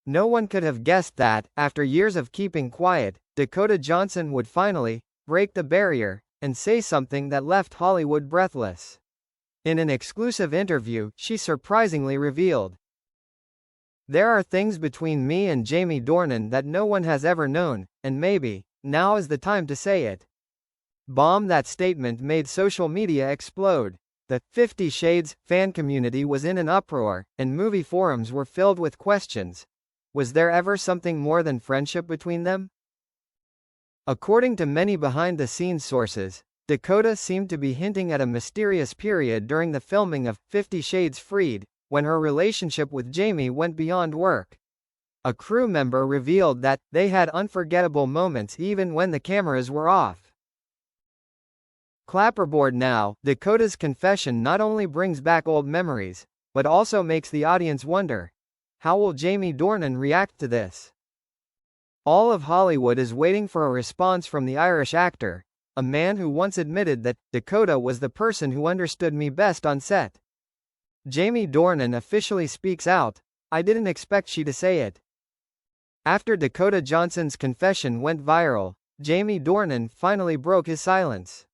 No one could have guessed that, after years of keeping quiet, Dakota Johnson would finally break the barrier and say something that left Hollywood breathless. In an exclusive interview, she surprisingly revealed, "There are things between me and Jamie Dornan that no one has ever known, and maybe, now is the time to say it." Bomb. That statement made social media explode. The 50 Shades fan community was in an uproar, and movie forums were filled with questions. Was there ever something more than friendship between them? According to many behind-the-scenes sources, Dakota seemed to be hinting at a mysterious period during the filming of 50 Shades Freed, when her relationship with Jamie went beyond work. A crew member revealed that they had unforgettable moments even when the cameras were off. Clapperboard now, Dakota's confession not only brings back old memories, but also makes the audience wonder, how will Jamie Dornan react to this? All of Hollywood is waiting for a response from the Irish actor, a man who once admitted that Dakota was the person who understood me best on set. Jamie Dornan officially speaks out, "I didn't expect she to say it." After Dakota Johnson's confession went viral, Jamie Dornan finally broke his silence.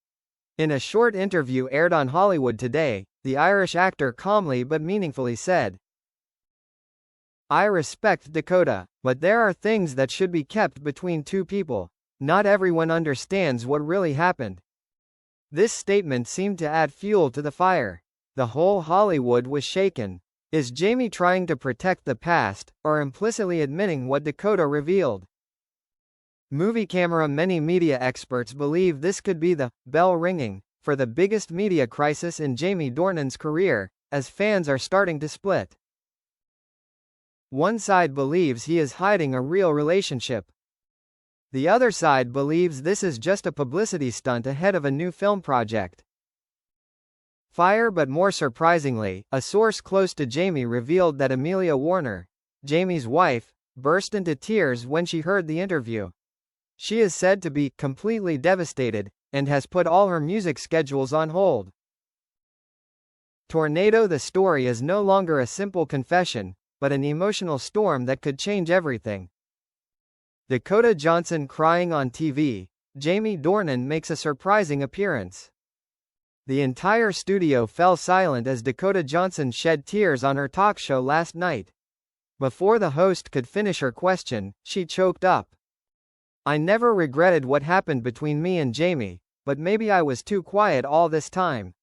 In a short interview aired on Hollywood Today, the Irish actor calmly but meaningfully said, "I respect Dakota, but there are things that should be kept between two people. Not everyone understands what really happened." This statement seemed to add fuel to the fire. The whole Hollywood was shaken. Is Jamie trying to protect the past, or implicitly admitting what Dakota revealed? Movie camera. Many media experts believe this could be the bell ringing for the biggest media crisis in Jamie Dornan's career, as fans are starting to split. One side believes he is hiding a real relationship. The other side believes this is just a publicity stunt ahead of a new film project. Fire. But more surprisingly, a source close to Jamie revealed that Amelia Warner, Jamie's wife, burst into tears when she heard the interview. She is said to be completely devastated, and has put all her music schedules on hold. Tornado. The story is no longer a simple confession, but an emotional storm that could change everything. Dakota Johnson crying on TV. Jamie Dornan makes a surprising appearance. The entire studio fell silent as Dakota Johnson shed tears on her talk show last night. Before the host could finish her question, she choked up. "I never regretted what happened between me and Jamie, but maybe I was too quiet all this time."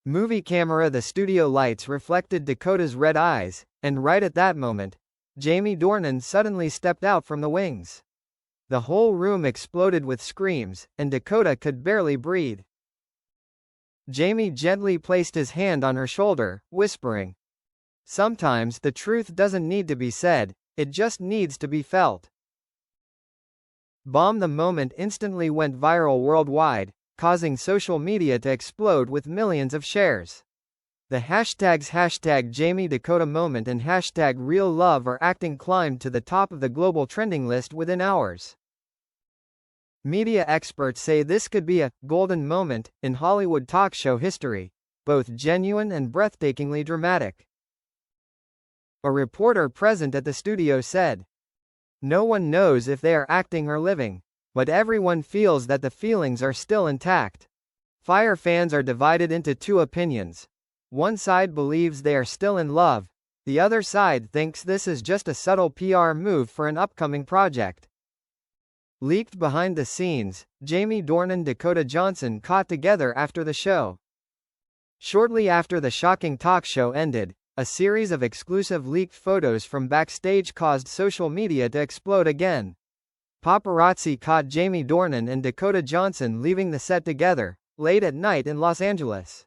Movie camera. The studio lights reflected Dakota's red eyes, and right at that moment, Jamie Dornan suddenly stepped out from the wings. The whole room exploded with screams, and Dakota could barely breathe. Jamie gently placed his hand on her shoulder, whispering, "Sometimes the truth doesn't need to be said, it just needs to be felt." Bomb. The moment instantly went viral worldwide, causing social media to explode with millions of shares. The hashtags #JamieDakota moment and #RealLove or acting climbed to the top of the global trending list within hours. Media experts say this could be a golden moment in Hollywood talk show history, both genuine and breathtakingly dramatic. A reporter present at the studio said, "No one knows if they are acting or living, but everyone feels that the feelings are still intact." Fire. Fans are divided into two opinions. One side believes they are still in love, the other side thinks this is just a subtle PR move for an upcoming project. Leaked behind the scenes, Jamie Dornan and Dakota Johnson caught together after the show. Shortly after the shocking talk show ended, a series of exclusive leaked photos from backstage caused social media to explode again. Paparazzi caught Jamie Dornan and Dakota Johnson leaving the set together, late at night in Los Angeles.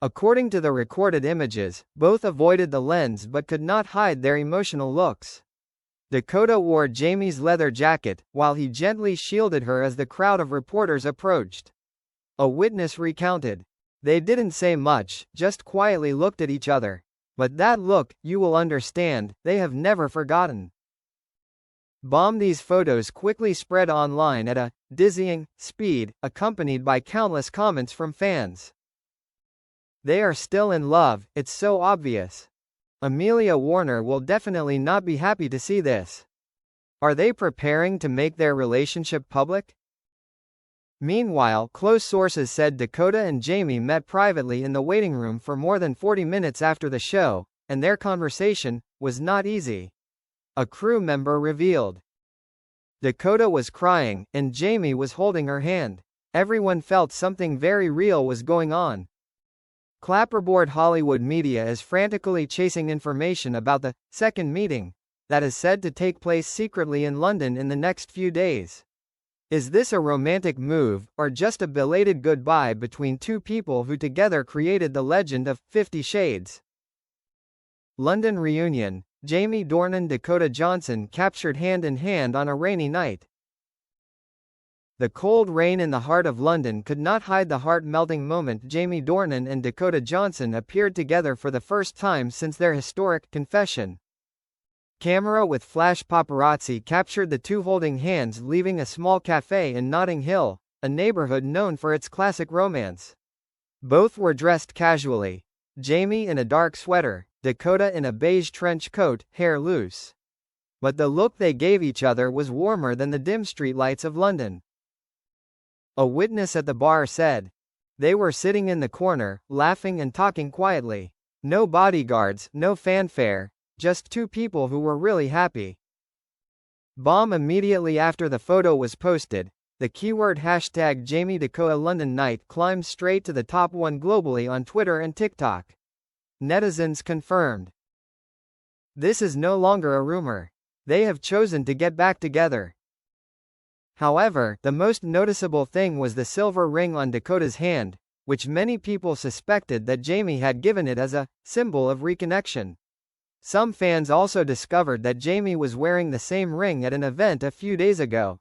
According to the recorded images, both avoided the lens but could not hide their emotional looks. Dakota wore Jamie's leather jacket, while he gently shielded her as the crowd of reporters approached. A witness recounted, "They didn't say much, just quietly looked at each other. But that look, you will understand, they have never forgotten." Bomb. These photos quickly spread online at a dizzying speed, accompanied by countless comments from fans. "They are still in love, it's so obvious." Amelia Warner will definitely not be happy to see this. Are they preparing to make their relationship public? Meanwhile, close sources said Dakota and Jamie met privately in the waiting room for more than 40 minutes after the show, and their conversation was not easy. A crew member revealed. Dakota was crying, and Jamie was holding her hand. Everyone felt something very real was going on. Clapperboard Hollywood media is frantically chasing information about the second meeting that is said to take place secretly in London in the next few days. Is this a romantic move, or just a belated goodbye between two people who together created the legend of 50 Shades? London reunion. Jamie Dornan and Dakota Johnson captured hand in hand on a rainy night. The cold rain in the heart of London could not hide the heart-melting moment Jamie Dornan and Dakota Johnson appeared together for the first time since their historic confession. Camera with flash paparazzi captured the two holding hands leaving a small cafe in Notting Hill, a neighborhood known for its classic romance. Both were dressed casually. Jamie in a dark sweater, Dakota in a beige trench coat, hair loose. But the look they gave each other was warmer than the dim streetlights of London. A witness at the bar said. They were sitting in the corner, laughing and talking quietly. No bodyguards, no fanfare, just two people who were really happy. Bomb immediately after the photo was posted, the keyword hashtag Jamie Dakota London Night climbed straight to the top 1 globally on Twitter and TikTok. Netizens confirmed. This is no longer a rumor. They have chosen to get back together. However, the most noticeable thing was the silver ring on Dakota's hand, which many people suspected that Jamie had given it as a symbol of reconnection. Some fans also discovered that Jamie was wearing the same ring at an event a few days ago.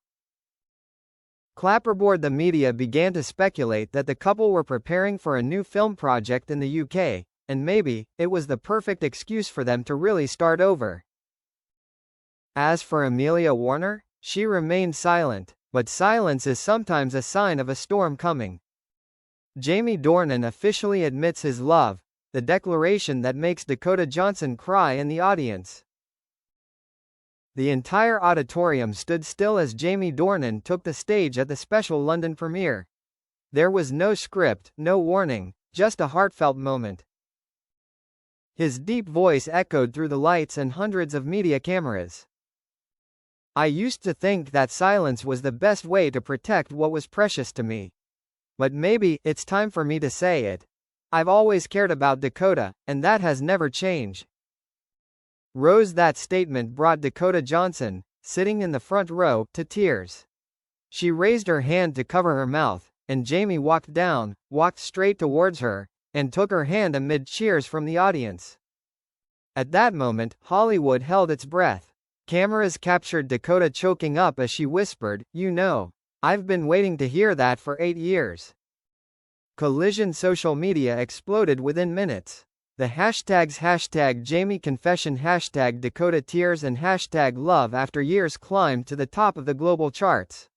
Clapperboard the media began to speculate that the couple were preparing for a new film project in the UK, and maybe it was the perfect excuse for them to really start over. As for Amelia Warner, she remained silent, but silence is sometimes a sign of a storm coming. Jamie Dornan officially admits his love, the declaration that makes Dakota Johnson cry in the audience. The entire auditorium stood still as Jamie Dornan took the stage at the special London premiere. There was no script, no warning, just a heartfelt moment. His deep voice echoed through the lights and hundreds of media cameras. I used to think that silence was the best way to protect what was precious to me. But maybe it's time for me to say it. I've always cared about Dakota, and that has never changed. That statement brought Dakota Johnson, sitting in the front row, to tears. She raised her hand to cover her mouth, and Jamie walked straight towards her, and took her hand amid cheers from the audience. At that moment, Hollywood held its breath. Cameras captured Dakota choking up as she whispered, "You know, I've been waiting to hear that for 8 years." Collision social media exploded within minutes. The hashtags #Jamie Confession, #Dakota Tears and #Love After Years climbed to the top of the global charts.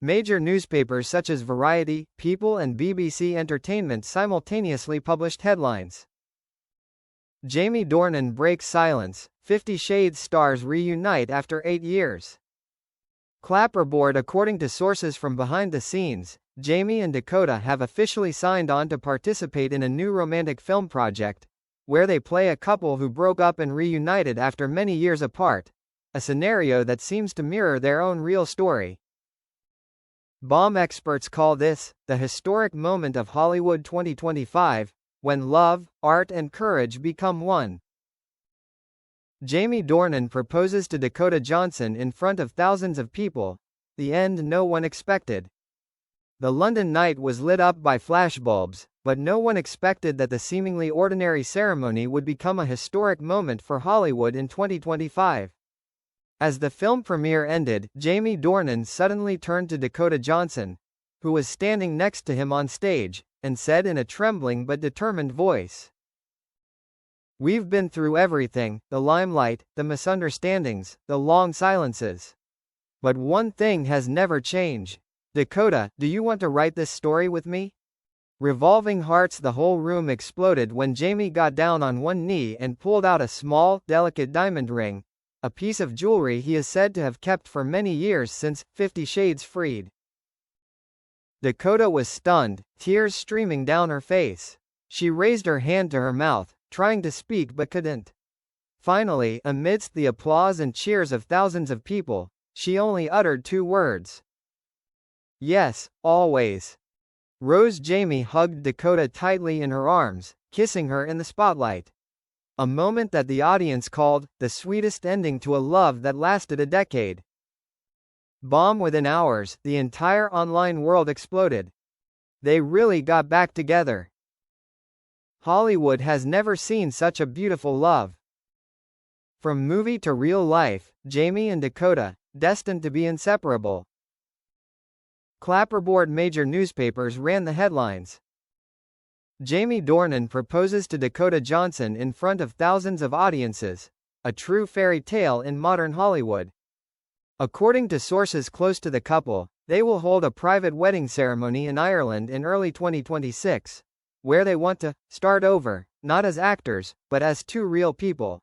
Major newspapers such as Variety, People and BBC Entertainment simultaneously published headlines. Jamie Dornan breaks silence, 50 Shades stars reunite after 8 years. Clapperboard. According to sources from behind the scenes, Jamie and Dakota have officially signed on to participate in a new romantic film project, where they play a couple who broke up and reunited after many years apart, a scenario that seems to mirror their own real story. Bomb experts call this the historic moment of Hollywood 2025, when love, art and courage become one. Jamie Dornan proposes to Dakota Johnson in front of thousands of people, the end no one expected. The London night was lit up by flashbulbs, but no one expected that the seemingly ordinary ceremony would become a historic moment for Hollywood in 2025. As the film premiere ended, Jamie Dornan suddenly turned to Dakota Johnson, who was standing next to him on stage, and said in a trembling but determined voice, "We've been through everything, the limelight, the misunderstandings, the long silences. But one thing has never changed. Dakota, do you want to write this story with me? Revolving hearts. The whole room exploded when Jamie got down on one knee and pulled out a small, delicate diamond ring, a piece of jewelry he is said to have kept for many years since 50 Shades Freed. Dakota was stunned, tears streaming down her face. She raised her hand to her mouth, trying to speak but couldn't. Finally, amidst the applause and cheers of thousands of people, she only uttered 2 words. Yes, always. Jamie hugged Dakota tightly in her arms, kissing her in the spotlight. A moment that the audience called the sweetest ending to a love that lasted a decade. Bomb. Within hours, the entire online world exploded. They really got back together. Hollywood has never seen such a beautiful love. From movie to real life, Jamie and Dakota, destined to be inseparable. Clapperboard. Major newspapers ran the headlines. Jamie Dornan proposes to Dakota Johnson in front of thousands of audiences, a true fairy tale in modern Hollywood. According to sources close to the couple, they will hold a private wedding ceremony in Ireland in early 2026, where they want to start over, not as actors, but as 2 real people.